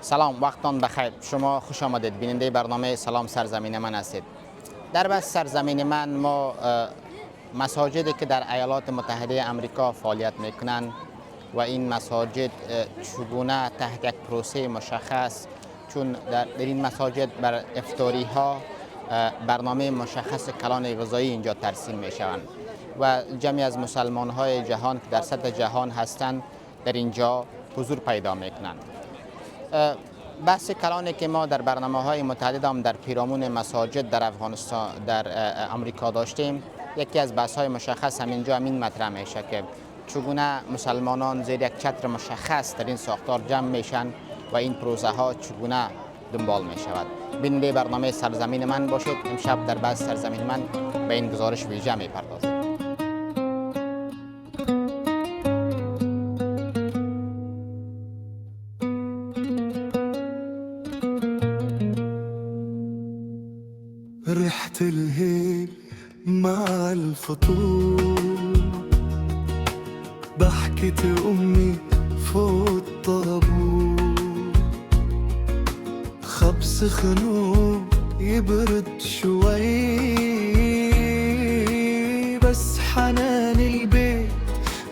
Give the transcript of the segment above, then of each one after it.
سلام، وقتان بخیر. شما خوش آمدید. بیننده برنامه سلام سرزمین من هستید. در بس سرزمین من ما مساجدی که در ایالات متحده آمریکا فعالیت میکنند و این مساجد چگونه تحت یک پروسه مشخص، چون در این مساجد بر افطاری ها برنامه مشخص کلان غذایی اینجا ترسیم می شوند و جمعی از مسلمان های جهان که در سطح جهان هستند در اینجا حضور پیدا می کنند. بحث کلانی که ما در برنامه های متعدد هم در پیرامون مساجد در افغانستان در آمریکا داشتیم، یکی از بحث های مشخص همینجا همین مطرح میشه که چگونه مسلمانان زیر یک چتر مشخص در این ساختار جمع میشن و این پروسه ها چگونه دنبال می شود. بیننده برنامه سرزمین من باشید. امشب در بحث سرزمین من به این گزارش ویژه می پردازیم. ريحة الهيل مع الفطور، ضحكة أمي فوق الطابور، خبز خنوق يبرد شوي، بس حنان البيت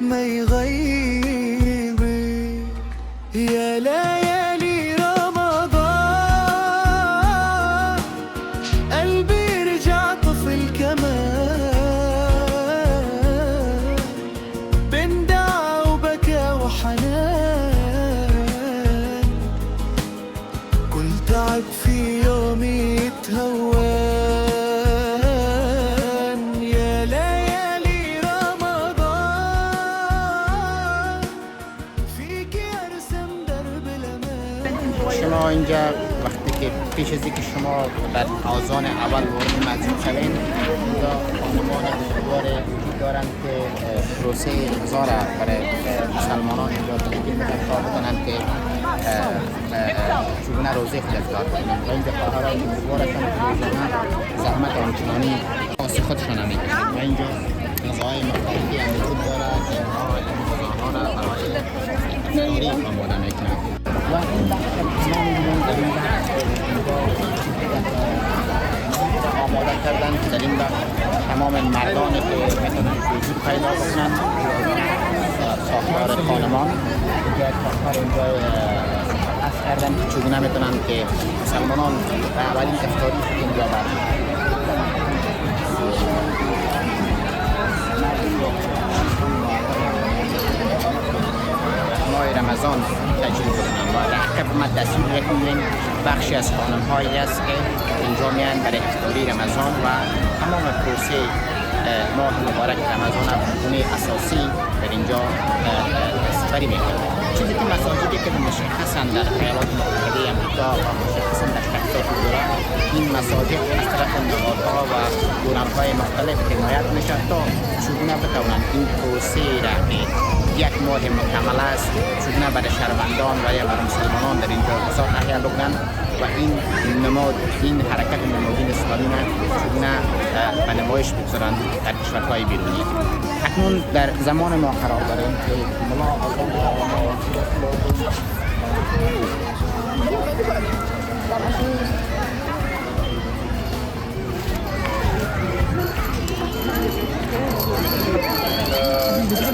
ما يغيب. يا ليالي رمضان قلبي رجع طفل كمان، بين دعا وبكى وحنان، كل تعب في يومي يتهوان. يا ليالي رمضان فيك ارسم درب الامان. شما اینجا وقتی که پیش از اینکه شما در آذان اول وارد مسجد شوید، اینجا خانمان بزرگوار وجود دارند که پروسه غذا را برای مسلمانان اینجا تشکیل میدن تا بتوانند که چگونه روزه خود افطار کنند و اینجا خواهرای بزرگوارشان که روزانه زحمت آنچنانی واسه خودشان میکشند و اینجا غذاهای مختلفی هم وجود دارد که اینها این غذاها را برای افطاری آماده میکنند و این بخش تمام میلیون در این بخش آماده کردن که در این بخش تمام مردانی که میتونن وجود پیدا بکنن ساختار خانمان دیگر ساختار اینجا مشخص کردن که چگونه میتونن که مسلمانان و اولین افطاری که اینجا برد ماه رمضان تجربه کنند و در حقیقت ما تصویر می‌کنیم بخشی از خانم‌هایی است که اینجا میان برای افطاری رمضان و تمام پروسه ماه مبارک رمضان گونه اساسی در اینجا سپری می‌کنند. چیزی که مساجدی که مشخصاً در ایالات متحده آمریکا و مشخصاً در تکساس دارند، این مساجد از طرف نهادها و گروه‌های مختلف حمایت می‌شود تا چگونه بتوانند این پروسه را یک ماه مکمل است چگونه برای شهروندان و یا برای مسلمانان در اینجا غذا تهیه بکنند و این نماد این حرکت نمادین اسلامی را چگونه به نمایش بگذارند در کشورهای بیرونی. اکنون در زمان ما قرار داریم که ملا آزان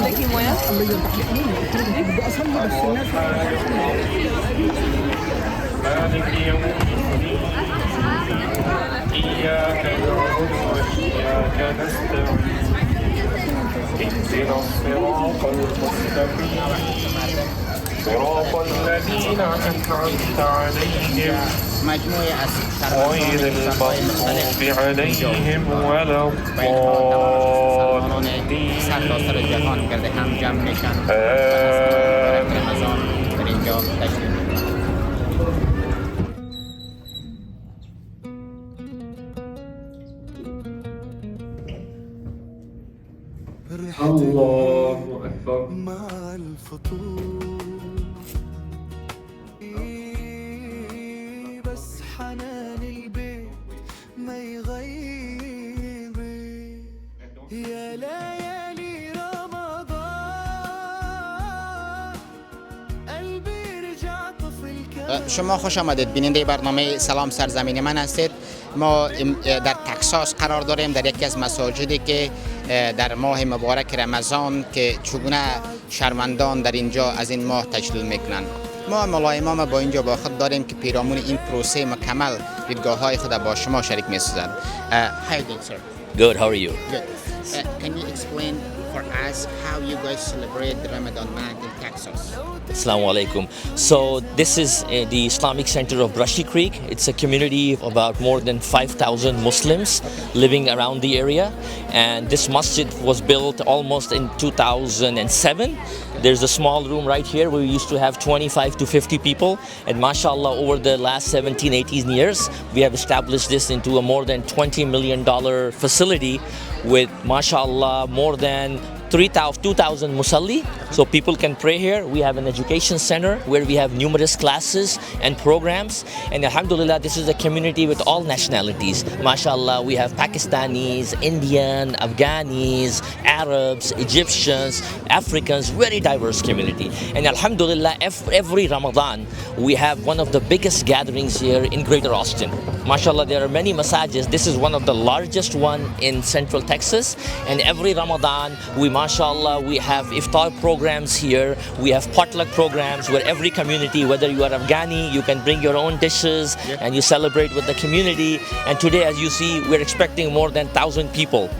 بدك مويه؟ الله يرضى بدي اصلي بس الناس مالك يوم الدين إياك نعبد وإياك نستعين اهدنا الصراط المستقيم صراط الذين أنعمت عليهم مجموعه از غير المغضوب عليهم ولا الضالين. سرتاسر جهان کرده هم جمع میشن رمضان در اینجا تشریف الله أكبر. مع الفطور، بس حنان البيت ما يغيب. يا ليالي رمضان قلبي رجع طفل كمان. شما خوش آمدید. بیننده برنامه سلام سرزمین من هستید. ما در تکساس قرار داریم، در یکی از مساجدی که در ماه مبارک رمضان که چگونه شهروندان در اینجا از این ماه تجلیل میکنند. ما ملایمام با اینجا با خود داریم که پیرامون این پروسه مکمل دیدگاه های خود با شما شریک می‌سازند. How you doing, sir? Good, how are you? Good. Can you explain for us how you guys celebrate the Ramadan month in Texas? Assalamu alaikum. So this is the Islamic Center of Brushy Creek. It's a community of about more than 5,000 Muslims living around the area. And this masjid was built almost in 2007. There's a small room right here where we used to have 25 to 50 people. And mashallah, over the last 17, 18 years, we have established this into a more than $20 million facility with mashallah more than 2,000 musalli, so people can pray here. We have an education center where we have numerous classes and programs, and alhamdulillah, this is a community with all nationalities. MashaAllah, we have Pakistanis, Indian, Afghanis, Arabs, Egyptians, Africans, very diverse community. And alhamdulillah, every Ramadan, we have one of the biggest gatherings here in Greater Austin. MashaAllah, there are many masajids. This is one of the largest one in Central Texas, and every Ramadan, MashaAllah, we have iftar programs here. We have potluck programs where every community, whether you are Afghani, you can bring your own dishes and you celebrate with the community. And today, as you see, we're expecting more than 1,000 people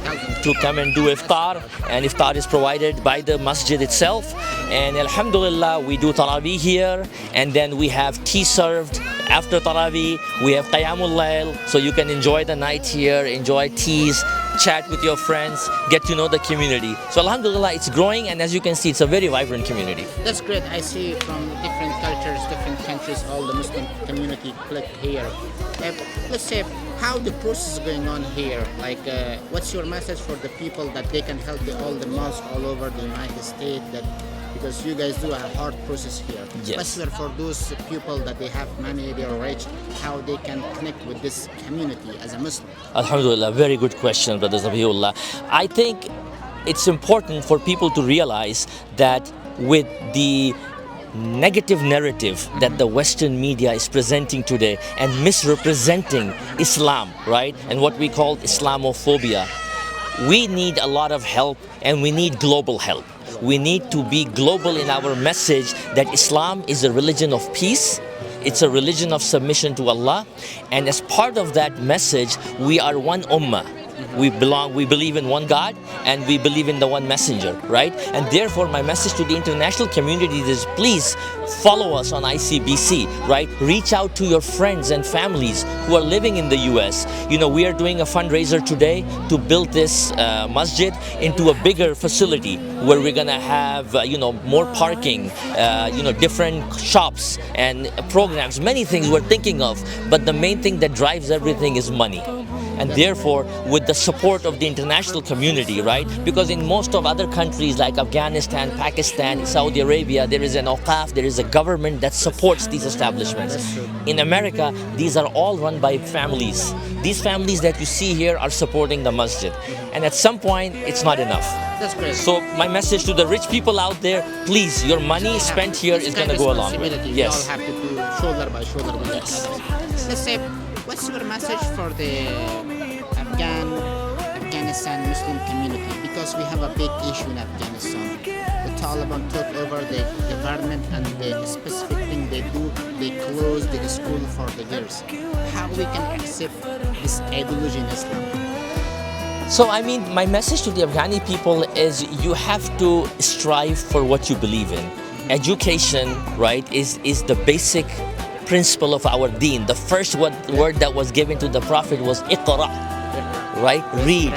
to come and do iftar. And iftar is provided by the masjid itself. And alhamdulillah, we do tarawih here. And then we have tea served after tarawih. We have qiyamul layl. So you can enjoy the night here, enjoy teas, chat with your friends, get to know the community. So alhamdulillah, it's growing, and as you can see, it's a very vibrant community. That's great. I see from different cultures, different countries, all the Muslim community click here. Let's say how the process is going on here. Like, what's your message for the people that they can help all the mosques all over the United States? That because you guys do a hard process here. Yes. Especially for those people that they have money, they are rich, how they can connect with this community as a Muslim. Alhamdulillah, very good question, Brother Zabiullah. I think it's important for people to realize that with the negative narrative that the Western media is presenting today and misrepresenting Islam, right, and what we call Islamophobia, we need a lot of help, and we need global help. We need to be global in our message that Islam is a religion of peace. It's a religion of submission to Allah. And as part of that message, we are one ummah. We believe in one God, and we believe in the one messenger, right? And therefore, my message to the international community is please follow us on ICBC, right? Reach out to your friends and families who are living in the US. You know, we are doing a fundraiser today to build this masjid into a bigger facility where we're gonna have, more parking, different shops and programs, many things we're thinking of. But the main thing that drives everything is money. And therefore, with the support of the international community, right? Because in most of other countries like Afghanistan, Pakistan, Saudi Arabia, there is an awqaf, there is a government that supports these establishments. In America, these are all run by families. These families that you see here are supporting the masjid. And at some point, it's not enough. That's great. So my message to the rich people out there, please, your money spent here is going to go a long way. Yes. You all have to do shoulder by shoulder with Yes. Let's say, what's your message for the Afghanistan Muslim community? Because we have a big issue in Afghanistan. The Taliban took over the government, and the specific thing they do, they close the school for the girls. How we can accept this ideology in Islam? So, I mean, my message to the Afghani people is you have to strive for what you believe in. Education, right, is the basic principle of our deen. The first word that was given to the Prophet was Iqra, right? Read,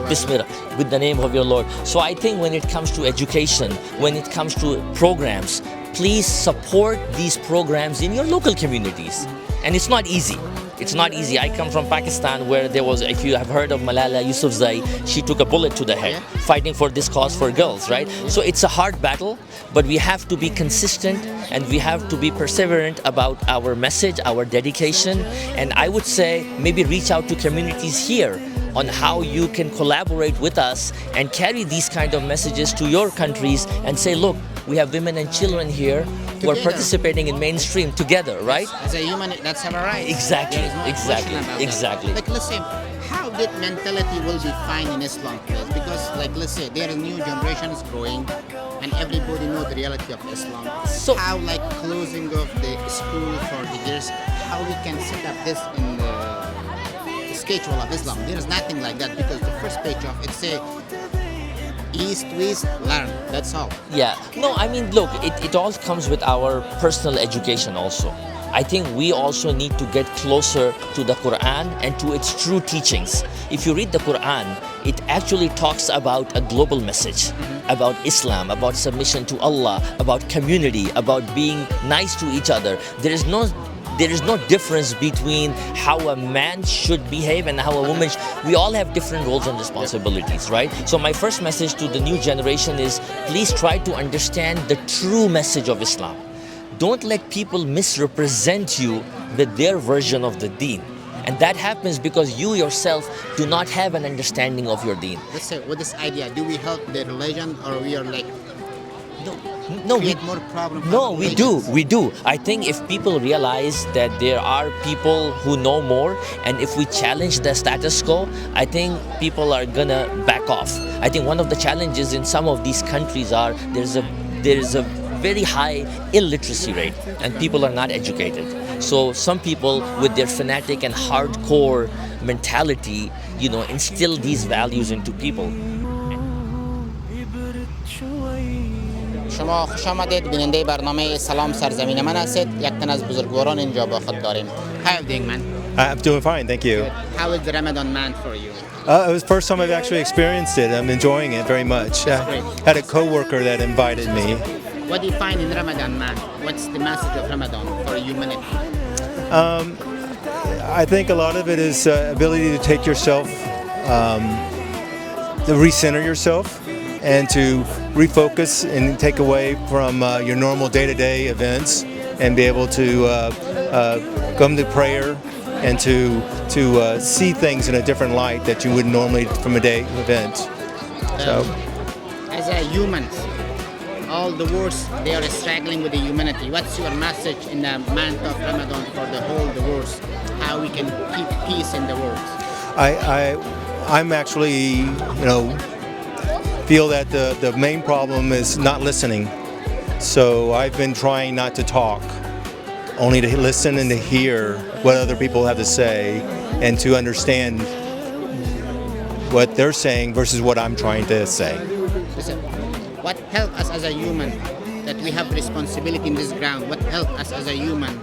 Bismillah, with the name of your Lord. So I think when it comes to education, when it comes to programs, please support these programs in your local communities. And it's not easy. It's not easy. I come from Pakistan, where there was, if you have heard of Malala Yousafzai, she took a bullet to the head fighting for this cause for girls, right? So it's a hard battle, but we have to be consistent, and we have to be perseverant about our message, our dedication. And I would say maybe reach out to communities here on how you can collaborate with us and carry these kind of messages to your countries and say, look, We have women and children here who are Together. participating in mainstream together, right? As a human, that's our right. Exactly, There is no exactly, question about that. exactly. Like, let's say, how that mentality will be fine in Islam, please? Because, like, let's say, there are new generations growing, and everybody know the reality of Islam. So- how, like, closing of the school for the years, how we can set up this in the schedule of Islam? There is nothing like that, because the first page of it say, East, West, learn. That's all. Yeah. No, I mean, look, it all comes with our personal education also. I think we also need to get closer to the Quran and to its true teachings. If you read the Quran, it actually talks about a global message, about Islam, about submission to Allah, about community, about being nice to each other. There is no difference between how a man should behave and how a woman we all have different roles and responsibilities, right? So my first message to the new generation is, please try to understand the true message of Islam. Don't let people misrepresent you with their version of the deen. And that happens because you yourself do not have an understanding of your deen. Let's say, with this idea, do we help the religion, or we are like No, we create more problems? No, we do. I think if people realize that there are people who know more, and if we challenge the status quo, I think people are gonna back off. I think one of the challenges in some of these countries are there is a very high illiteracy rate, and people are not educated. So some people, with their fanatic and hardcore mentality, instill these values into people. شما خوش آمدید. بیننده برنامه سلام سرزمین من هستید. یک تن از بزرگواران اینجا با خود داریم. How are you doing, man? I'm doing fine, thank you. How is the Ramadan month for you? It was the first time I've actually experienced it. I'm enjoying it very much. I great. had a coworker that invited me. What do you find in Ramadan, man? What's the message of Ramadan for humanity? I think a lot of it is ability to take yourself, to recenter yourself, and to refocus and take away from your normal day-to-day events, and be able to come to prayer and to see things in a different light that you would normally from a day event. So. As a human, all the world, they are struggling with the humanity. What's your message in the month of Ramadan for the whole the world? How we can keep peace in the world? I'm actually, feel that the main problem is not listening. So I've been trying not to talk, only to listen and to hear what other people have to say, and to understand what they're saying versus what I'm trying to say. Listen, what help us as a human that we have responsibility in this ground? What help us as a human?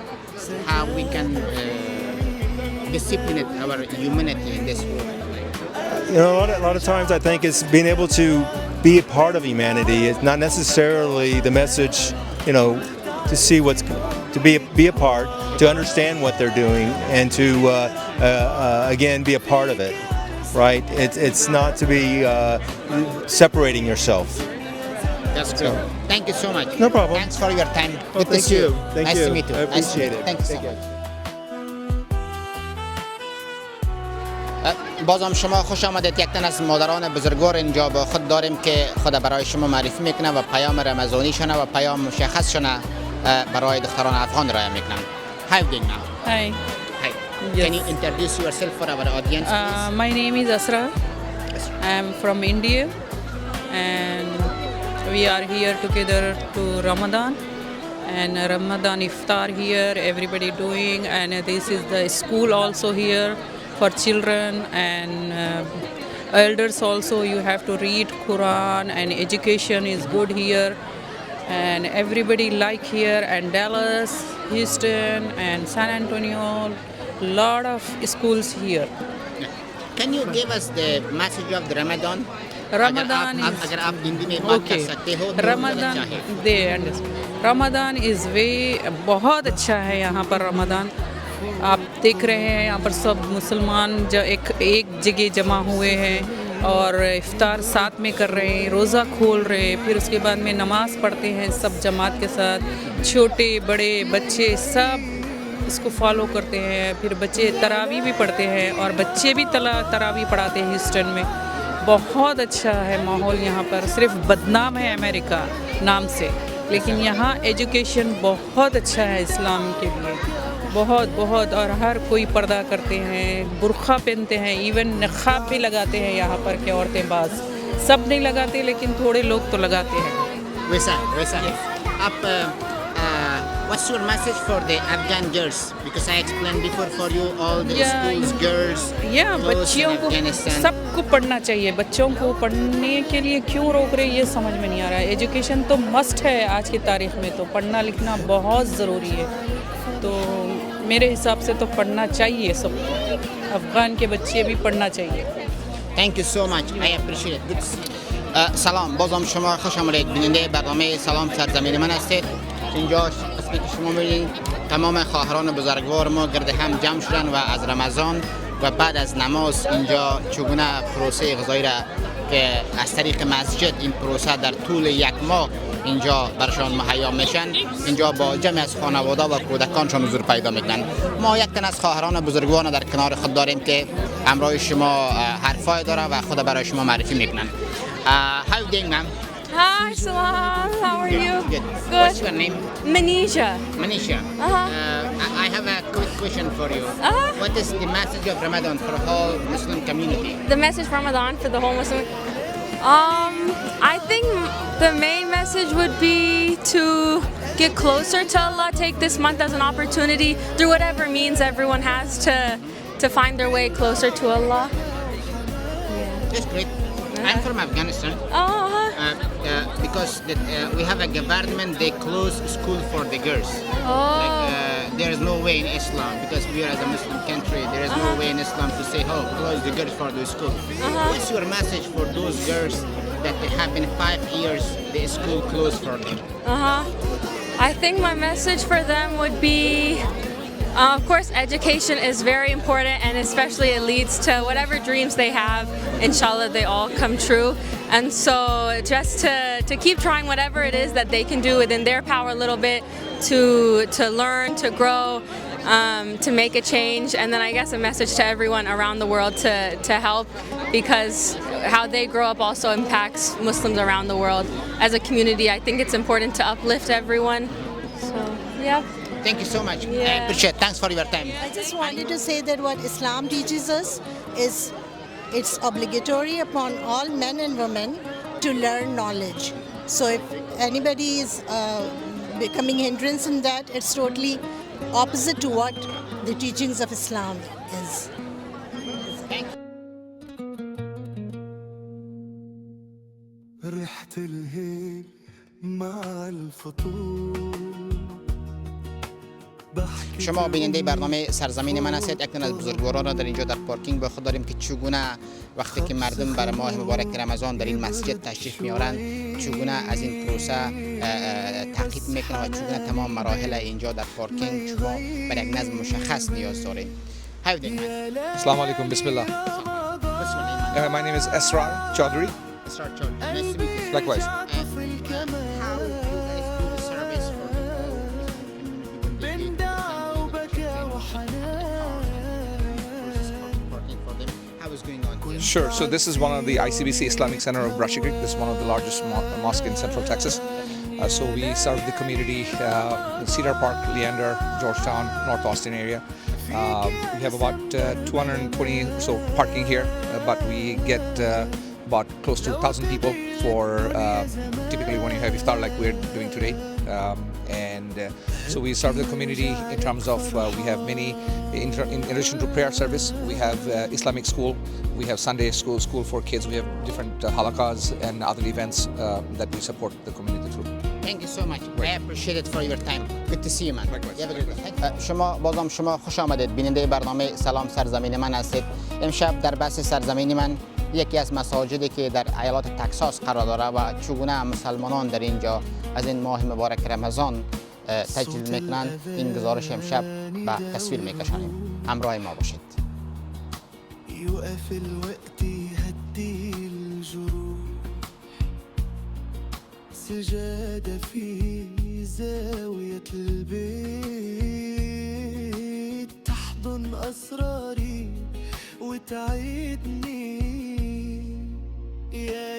How we can discipline our humanity in this world? A lot of times I think it's being able to be a part of humanity. It's not necessarily the message, to see to be a part, to understand what they're doing, and to again be a part of it. Right? It's not to be separating yourself. That's good. Thank you so much. No problem. Thanks for your time. Oh, Good to thank see you. you. Thank nice you. to meet you. I Nice to meet appreciate you. it. Thank you so Thank you. much. بازم شما خوش آمدید. یک تن از مادران بزرگوار اینجا با خود داریم که خود برای شما معرفی میکنه و پیام رمضانیشونه و پیام مشخصشونه برای دختران افغان ارائه میکنن. How are you doing now? Hi. Hi. Yes. Can you introduce yourself for our audience, please? My name is Asra. I'm from India, and we are here together to Ramadan. And Ramadan iftar here, everybody doing, and this is the school also here for children and elders also. You have to read Quran, and education is good here, and everybody like here, and Dallas, Houston, and San Antonio, lot of schools here. Can you give us the message of the Ramadan? Ramadan is अगर आप हिंदी में बात कर okay. सकते हो तो Ramadan, अच्छा है. they understand. Ramadan is way बहुत अच्छा है यहाँ पर रमदान. आप देख रहे हैं यहाँ पर सब मुसलमान एक जगह जमा हुए हैं और इफ्तार साथ में कर रहे हैं, रोज़ा खोल रहे हैं, फिर उसके बाद में नमाज़ पढ़ते हैं सब जमात के साथ. छोटे बड़े बच्चे सब इसको फॉलो करते हैं. फिर बच्चे तरावी भी पढ़ते हैं और बच्चे भी तरावी पढ़ाते हैं ह्यूस्टन में. बहुत अच्छा है माहौल यहाँ पर. सिर्फ बदनाम है अमेरिका नाम से. लेकिन यहाँ एजुकेशन बहुत अच्छा है इस्लाम के लिए, बहुत बहुत। और हर कोई पर्दा करते हैं, बुर्खा पहनते हैं, इवन नक़ाब भी लगाते हैं यहाँ पर के औरतें बाज। सब नहीं लगाते लेकिन थोड़े लोग तो लगाते हैं। वैसा आप what's your message for the Afghan girls? Because I explained before for you all the schools, girls, बच्चियों को, सबको पढ़ना चाहिए। बच्चों को पढ़ने के लिए क्यों रोक रहे ये समझ में नहीं आ रहा है। एजुकेशन तो मस्ट है आज की तारीख में, तो पढ़ना लिखना बहुत ज़रूरी है। तो मेरे हिसाब से तो पढ़ना चाहिए सबको, अफ़गान के बच्चे भी पढ़ना चाहिए। Thank you so much. I appreciate it. Good to see you. سلام، بازم شما خوش آمدید. بیننده برنامه سلام سرزمین من هستید. اینجا قسمی که شما می‌بینید تمام خواهران بزرگوار ما گرد هم جمع شدن و از رمضان و بعد از نماز اینجا چگونه پروسه غذایی را که از طریق مسجد این پروسه در طول یک ماه اینجا برشان مهیا میشن، اینجا با جمع از خانواده و کودکانشان حضور پیدا میکنن. ما یک تن از خواهران بزرگوار در کنار خود داریم که همراه شما حرفای داره و خود برای شما معرفی میکنن. How are you doing, ma'am? Hi, Salam. How are you? Good. Good. What's your name? Manisha. Manisha. I have a quick question for you. What is the message of Ramadan for the whole Muslim community? The message for Ramadan for the whole Muslim. I think the main message would be to get closer to Allah. Take this month as an opportunity, through whatever means everyone has, to find their way closer to Allah. That's great. I'm from Afghanistan. Because we have a government, they close school for the girls. There is no way in Islam, because we are as a Muslim country, there is no way in Islam to say, oh, close the girls for the school. What's your message for those girls that they have been 5 years, the school closed for them? I think my message for them would be, of course, education is very important, and especially it leads to whatever dreams they have. Inshallah, they all come true. And so just to keep trying whatever it is that they can do within their power a little bit to learn, to grow, to make a change. And then I guess a message to everyone around the world to help, because how they grow up also impacts Muslims around the world. As a community, I think it's important to uplift everyone. So, yeah. Thank you so much. I appreciate it. Thanks for your time. I just wanted to say that what Islam teaches us is it's obligatory upon all men and women to learn knowledge. So if anybody is becoming hindrance in that, it's totally opposite to what the teachings of Islam is. Thank you. ريحة الهيل مع الفطور. شما بیننده برنامه سرزمین من هستید. یک تن از بزرگواران را در اینجا در پارکینگ با خود داریم که چگونه وقتی که مردم برای ماه مبارک رمضان در این مسجد تشریف میارند، چگونه از این پروسه تعقیب میکنند و چگونه تمام مراحل اینجا در پارکینگ شما برای یک نظم مشخص نیاز دارید. How do you do? Assalamu alaikum, bismillah. What's your name? My name is Esrar Chaudhary. Esrar Chaudhary. Nice to meet you. Likewise. How do you guys do the service for Sure. So this is one of the ICBC Islamic Center of Brushy Creek. This is one of the largest mosques in Central Texas. So we serve the community in Cedar Park, Leander, Georgetown, North Austin area. We have about 220 or so parking here, but we get about close to 1,000 people for typically when you have iftar like we're doing today. So we serve the community in terms of we have many, in addition to prayer service, we have Islamic school, we have Sunday school for kids, we have different halakas and other events that we support the community through. Thank you so much. I appreciate it for your time. Good to see you, man. شما بازم شما خوش آمدید. بیننده برنامه سلام سرزمین من هستید. امشب در بحث سرزمین من یکی از مساجدی که در ایالات تگزاس قرار داره و چگونه مسلمانان در اینجا از این ماه مبارک رمضان تجلیل میکنن، این گزارش امشب به تصویر میکشانیم. همراه ما باشید. يوقف الوقت يهدي الجروح، سجادة في زاوية البيت تحضن أسراري وتعيدني يا